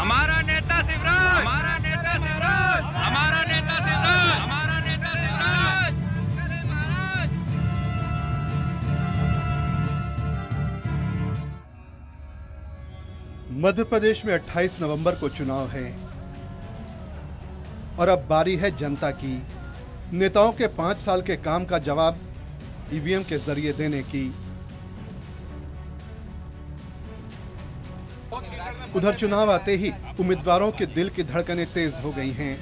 हमारा नेता शिवराज, हमारा नेता शिवराज, हमारा नेता शिवराज, हमारा नेता शिवराज। मध्य प्रदेश में 28 नवंबर को चुनाव है और अब बारी है जनता की नेताओं के 5 साल के काम का जवाब ईवीएम के जरिए देने की। उधर चुनाव आते ही उम्मीदवारों के दिल की धड़कनें तेज हो गई हैं।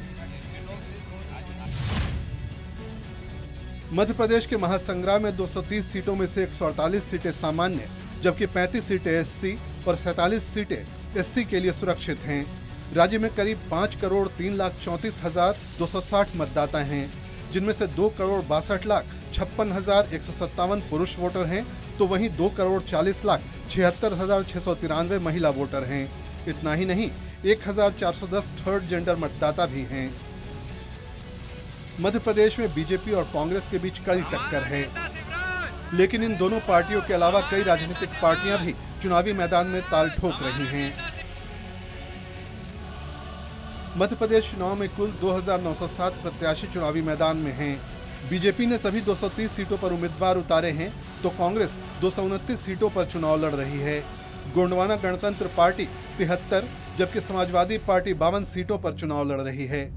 मध्य प्रदेश के महासंग्राम में 230 सीटों में से 148 सीटें सामान्य, जबकि 35 सीटें एससी और 47 सीटें एससी के लिए सुरक्षित हैं। राज्य में करीब 5,34,34,260 मतदाता हैं, जिनमें से 2,62,56,157 पुरुष वोटर हैं, तो वहीं 2,40,76,693 महिला वोटर हैं। इतना ही नहीं, 1,410 थर्ड जेंडर मतदाता भी हैं। मध्य प्रदेश में बीजेपी और कांग्रेस के बीच कड़ी टक्कर है, लेकिन इन दोनों पार्टियों के अलावा कई राजनीतिक पार्टियां भी चुनावी मैदान में ताल ठोक रही हैं। मध्य प्रदेश चुनाव में कुल 2,907 प्रत्याशी चुनावी मैदान में हैं। बीजेपी ने सभी 230 सीटों पर उम्मीदवार उतारे हैं, तो कांग्रेस 229 सीटों पर चुनाव लड़ रही है। गोंडवाना गणतंत्र पार्टी 73, जबकि समाजवादी पार्टी 52 सीटों पर चुनाव लड़ रही है।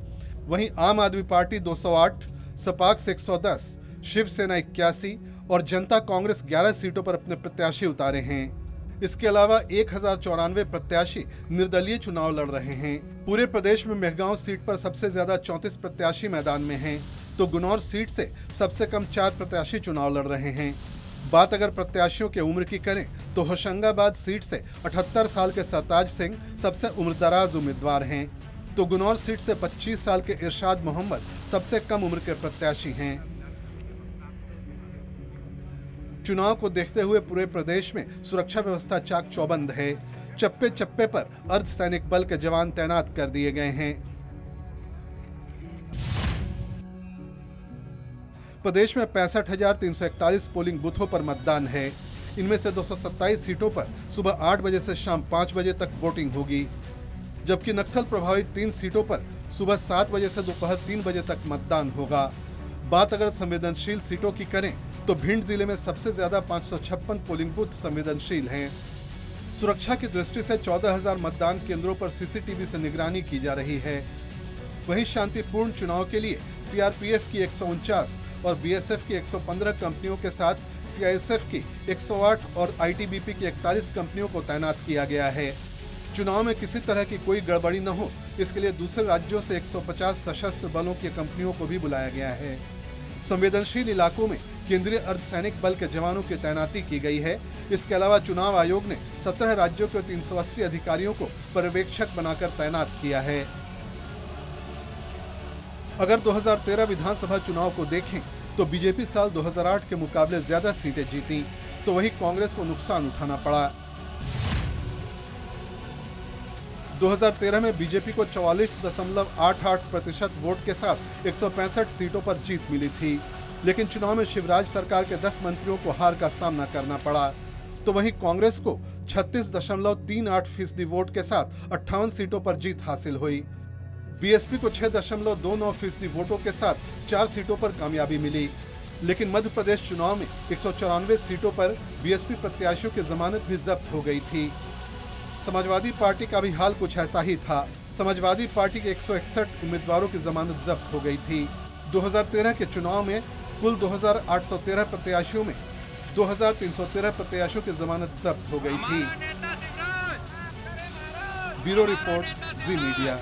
वहीं आम आदमी पार्टी 208, सपाक्स 110, शिवसेना 81 और जनता कांग्रेस 11 सीटों पर अपने प्रत्याशी उतारे हैं। इसके अलावा 1,094 प्रत्याशी निर्दलीय चुनाव लड़ रहे हैं। पूरे प्रदेश में मेहगांव सीट पर सबसे ज्यादा 34 प्रत्याशी मैदान में हैं, तो गुनौर सीट से सबसे कम 4 प्रत्याशी चुनाव लड़ रहे हैं। बात अगर प्रत्याशियों की उम्र की करें तो होशंगाबाद सीट से 78 साल के सरताज सिंह सबसे उम्रदराज उम्मीदवार हैं, तो गुनौर सीट से 25 साल के इरशाद मोहम्मद सबसे कम उम्र के प्रत्याशी हैं। चुनाव को देखते हुए पूरे प्रदेश में सुरक्षा व्यवस्था चाक चौबंद है। चप्पे चप्पे पर अर्धसैनिक बल के जवान तैनात कर दिए गए हैं। प्रदेश में 65,341 पोलिंग बूथों पर मतदान है। इनमें से 227 सीटों पर सुबह 8 बजे से शाम 5 बजे तक वोटिंग होगी, जबकि नक्सल प्रभावित 3 सीटों पर सुबह 7 बजे से दोपहर 3 बजे तक मतदान होगा। बात अगर संवेदनशील सीटों की करें तो भिंड जिले में सबसे ज्यादा 556 पोलिंग बूथ संवेदनशील हैं। सुरक्षा की दृष्टि से 14,000 मतदान केंद्रों पर सीसीटीवी से निगरानी की जा रही है। वहीं शांतिपूर्ण चुनाव के लिए सीआरपीएफ की 149 और बीएसएफ की 115 कंपनियों के साथ सीआईएसएफ की 108 और आईटीबीपी की 41 कंपनियों को तैनात किया गया है। चुनाव में किसी तरह की कोई गड़बड़ी न हो, इसके लिए दूसरे राज्यों से 150 सशस्त्र बलों की कंपनियों को भी बुलाया गया है। संवेदनशील इलाकों में केंद्रीय अर्धसैनिक बल के जवानों की तैनाती की गई है। इसके अलावा चुनाव आयोग ने 17 राज्यों के 380 अधिकारियों को पर्यवेक्षक बनाकर तैनात किया है। अगर 2013 विधानसभा चुनाव को देखें तो बीजेपी साल 2008 के मुकाबले ज्यादा सीटें जीती, तो वहीं कांग्रेस को नुकसान उठाना पड़ा। 2013 में बीजेपी को 44.88% वोट के साथ 165 सीटों पर जीत मिली थी, लेकिन चुनाव में शिवराज सरकार के 10 मंत्रियों को हार का सामना करना पड़ा। तो वहीं कांग्रेस को 36.38% वोट के साथ 58 सीटों पर जीत हासिल हुई। बीएसपी को 6.29% वोटों के साथ 4 सीटों पर कामयाबी मिली। लेकिन मध्य प्रदेश चुनाव में 194 सीटों पर बीएसपी प्रत्याशियों की जमानत भी जब्त हो गई थी। समाजवादी पार्टी का भी हाल कुछ ऐसा ही था। समाजवादी पार्टी के 161 उम्मीदवारों की जमानत जब्त हो गई थी। 2013 के चुनाव में कुल 2,813 प्रत्याशियों में 2,313 प्रत्याशियों की जमानत जब्त हो गई थी। ब्यूरो रिपोर्ट, जी मीडिया।